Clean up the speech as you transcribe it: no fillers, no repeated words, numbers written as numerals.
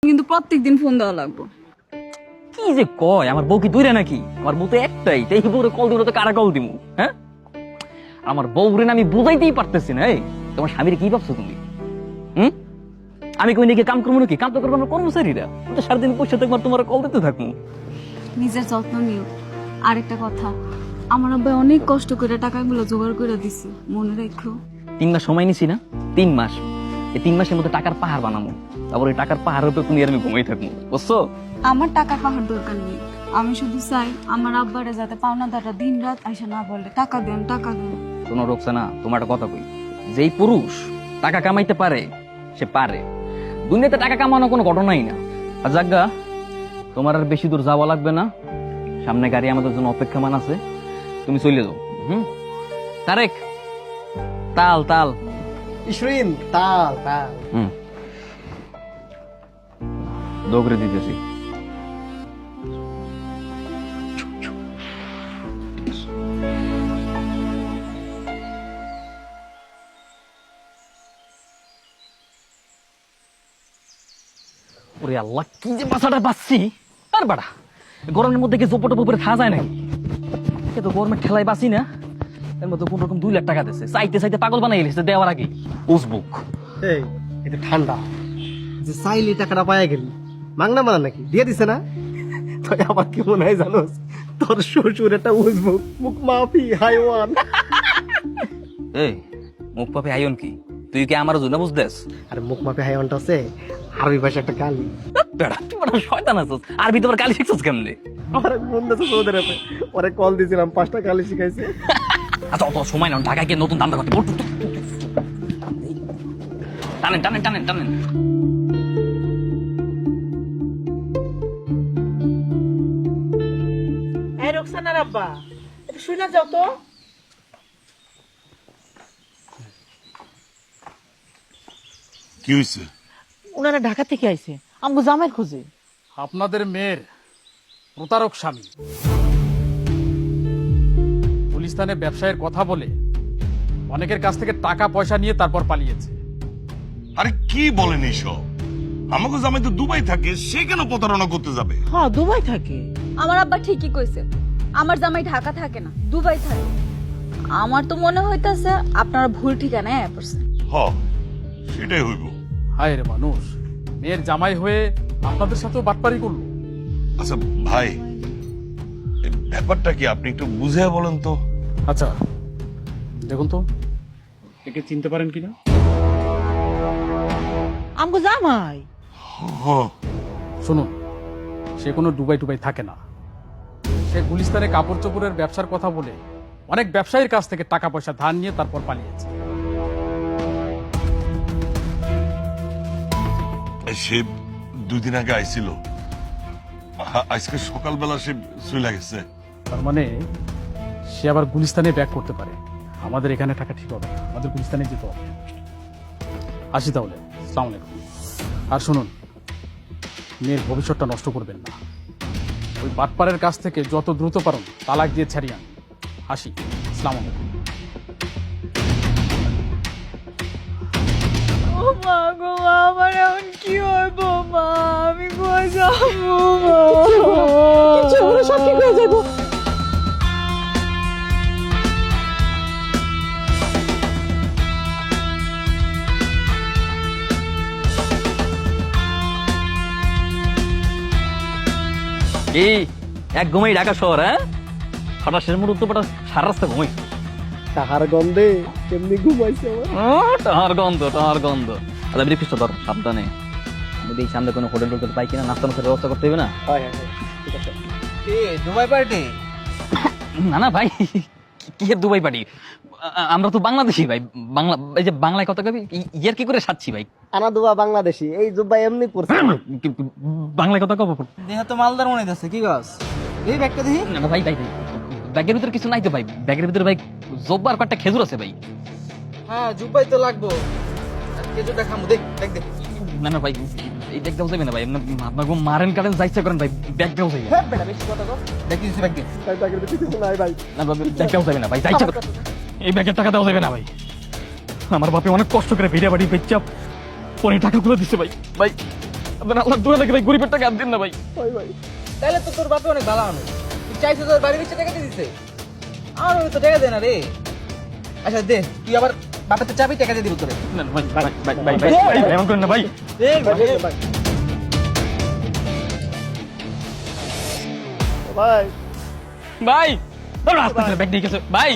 কিন্তু প্রত্যেকদিন ফোন দেওয়া লাগবে। কি যে কয়, আমার বউ কি দূরে নাকি? আমার বউ তো একটাই, তাই বউরে কল দিব তো কারা কল দিমু? হ্যাঁ, আমার বউরে না আমি বুঝাইতেই পারতেছি না। এই তোমার স্বামীর কি ভাবছো তুমি? আমি কই নাকি কাম করবো নাকি? কাম তো করবো আমরা কর্মচারীরা, তো সারাদিন পয়সা থাকবো তোমার কল দিতে থাকবো। নিজের যত্ন নিও। আরেকটা কথা, আমার আব্বা অনেক কষ্ট করে টাকাগুলো জোগাড় করে দিছে, মনে রাখো। 3 মাস সময় নিছি না, 3 মাস। এই 3 মাসের মধ্যে টাকার পাহাড় বানাবো, তারপর ওই টাকার পাহাড়ের উপর তুমি আর আমি ঘুমাই থাকবো, বুঝছো? আমার টাকা পাহাড় দরকার নেই, আমি শুধু চাই আমার আব্বারে যাতে পাওনাদাররা দিন রাত আইসা না বলে টাকা দেন টাকা দেন। শোনো রোকসানা, তোমার একটা কথা কই, যেই পুরুষ টাকা কামাইতে পারে সে পারে, দুনিয়াতে টাকা কামানো কোনো ঘটনাই না। আর জাগা, তোমার আর বেশি দূর যাওয়া লাগবে না, সামনে গাড়ি আমাদের জন্য অপেক্ষামান আছে, তুমি চলে যাও। তারেক, তাল তাল ইসরিন তাল তাল। দৌড়ে দিতেছি। ওরে আল্লাহ, কি যে বাসাটা বাঁচছি। আর বাড়া, গরমের মধ্যে কি জোপট উপরে থাকা যায় নাকি? এ তো গরমের ঠেলায় বাঁচি না, এর মধ্যে কোন রকম 2 লাখ টাকা দিচ্ছে, চাইতে চাইতে পাগল বানাই গেছে দেওয়ার আগে। উসবুক এই এটা ঠান্ডা, যে চাইলি টাকাটা পায়া গেলি, মাংনা মানা নাকি দিয়ে দিছে না? তো আবার কি মনে হয় জানোস, তোর শ্বশুর একটা উজমুখ মুখ মাফি হাইওয়ান। এই মুখ পাপে আইন কি, তুই কি আমার জন্য বুঝদেস? আরে মুখ মাফি হাইওয়ানটা আছে আরবি ভাষা একটা গালি। বেড়া, তুই বড় শয়তান আছিস, আরবি তোমার গালি শিখছিস কেমনে? আমার এক বন্ধু আছে সৌদি আরবে, ওরে কল দিয়েছিলাম 5টা গালি শিখাইছে। আচ্ছা অত সময় না, ঢাকায় গিয়ে নতুন ধান্দা করতে। টানেন টানেন টানেন টানেন। এই রোকসানার আব্বা, একটু শুনে যাও তো। কি হয়েছে? ওনারা ঢাকা থেকে আইছে আমগো জামাইয়ের খোঁজে। আপনাদের মেয়ের প্রতারক স্বামী গুলিস্তানে ব্যবসায়ের কথা বলে অনেকের কাছ থেকে টাকা পয়সা নিয়ে তারপর পালিয়েছে। আরে কি বলেন এইসব? আমাকে জামাই তো দুবাই থাকে, সে কেন প্রতারণা করতে যাবে? হ্যাঁ, দুবাই থাকে। আমার আব্বা ঠিকই কইছে, আমার জামাই ঢাকা থাকে না, দুবাই থাকে। আমার তো মনে হইতাছে আপনারা ভুল ঠিকানায় পড়ছেন। হ, সেটাই হইব। হায় রে মানুষ, মেয়ের জামাই হয়ে আপনাদের সাথেও বাটপারি করলো। আচ্ছা ভাই, এই ব্যাপারটা কি আপনি একটু বুঝে বলেন তো? আচ্ছা দেখুন তো, একে চিনতে পারেন কিনা? আমগো জামাই। শুনুন, সে কোনো দুবাই টুবাই থাকে না। সে গুলিস্তানে কাপড় চোপড়ের ব্যবসার কথা বলে অনেক ব্যবসায়ীর কাছ থেকে টাকা পয়সা ধার নিয়ে তারপর পালিয়েছে। সে 2 দিন আগে আইছিল, আজকে সকালবেলা সে চলে গেছে। তার মানে সে আবার গুলিস্তানে ব্যাক করতে পারে। আমাদের এখানে থাকা ঠিক হবে না, আমাদের গুলিস্তানে যেতে হবে। আসি তাহলে, আসসালামু আলাইকুম। আর শুনুন, মেয়ের ভবিষ্যৎটা নষ্ট করবেন না। ওই বাটপাড়ের কাছ থেকে যত দ্রুত পারুন তালাক দিয়ে ছাড়িয়ে আন। আসি, আসসালামু আলাইকুম। ও মা গো, আমার এখন কি হইব মা? আমি কই যাবো মা? সব ঠিক হয়ে যাবো। এই এক ঘুমাই ঢাকা শহর, হ্যাঁ ছটা শেষ মুহূর্ত পটা সারা রাস্তা ঘুমাই। তাহার গন্ধে কেমনি ঘুমাইছে আমার। টাহার গন্ধ, টাহার গন্ধ। আচ্ছা ব্রেকফাস্টটা ধর সাবধানে, আমি দেখি সামনে কোনো হোটেল টোটেল পাই কিনা, নাস্তা নাস্তার ব্যবস্থা করতে হবে না? হয় হয় হয়, ঠিক আছে। Dubai party? না না ভাই, কি এর দুবাই পার্টি? আমরা তো বাংলাদেশি ভাই, বাংলা এই যে বাংলায় কথা কবি ইয়ার কি করে সাচ্ছি ভাই। আনা দুবা বাংলাদেশি, এই জুব্বা এমনি পড়ছে। বাংলায় কথা কব দেহ তো মালদার মনে আছে, কি গাছ? এই ব্যাগটা দেখি। না না ভাই, ভাই ভাই ব্যাগের ভিতরে কিছু নাই তো ভাই, ব্যাগের ভিতরে ভাই জব্বার কয়েকটা খেজুর আছে ভাই। হ্যাঁ, জুব্বাই তো লাগবো। কেজুটা খামু, দেখ দেখ দেখ। না না ভাই, এই ব্যাগ দেওয়া যাবে না ভাই, আপনার মারেন কাটেন যাইছে করেন ভাই, ব্যাগ দেওয়া যাবে না। হ্যাঁ বেটা, বেশি কথা কর। দেখ দিছি ব্যাগ দে। তাই তাকে কিছু নাই ভাই। না ভাই, ব্যাগ দেওয়া যাবে না ভাই, যাইছে করেন। এই ব্যাগের টাকা দেওয়া যাবে না ভাই, আমার বাপে অনেক কষ্ট করে ভিড়ে বাড়ি বেচা পরে টাকাগুলো দিচ্ছে ভাই। ভাই আপনার আল্লাহ দোয়া লাগে ভাই গরিবের টাকা আর দিন না ভাই। তাহলে তো তোর বাপে অনেক ভালো মানুষ, তুই চাইছিস তোর বাড়ির নিচে টাকা দিয়ে দিছে, আর ওই তো টাকা দেয় না রে। আচ্ছা দে, তুই আবার বাপের তো চাবি টাকা দিয়ে দিব তোরে। না, ভাই ভাই ভাই ভাই ভাই ভাই, এমন করেন না ভাই। ভাই ভাই, রাস্তা ব্যাগ দিয়ে গেছে ভাই।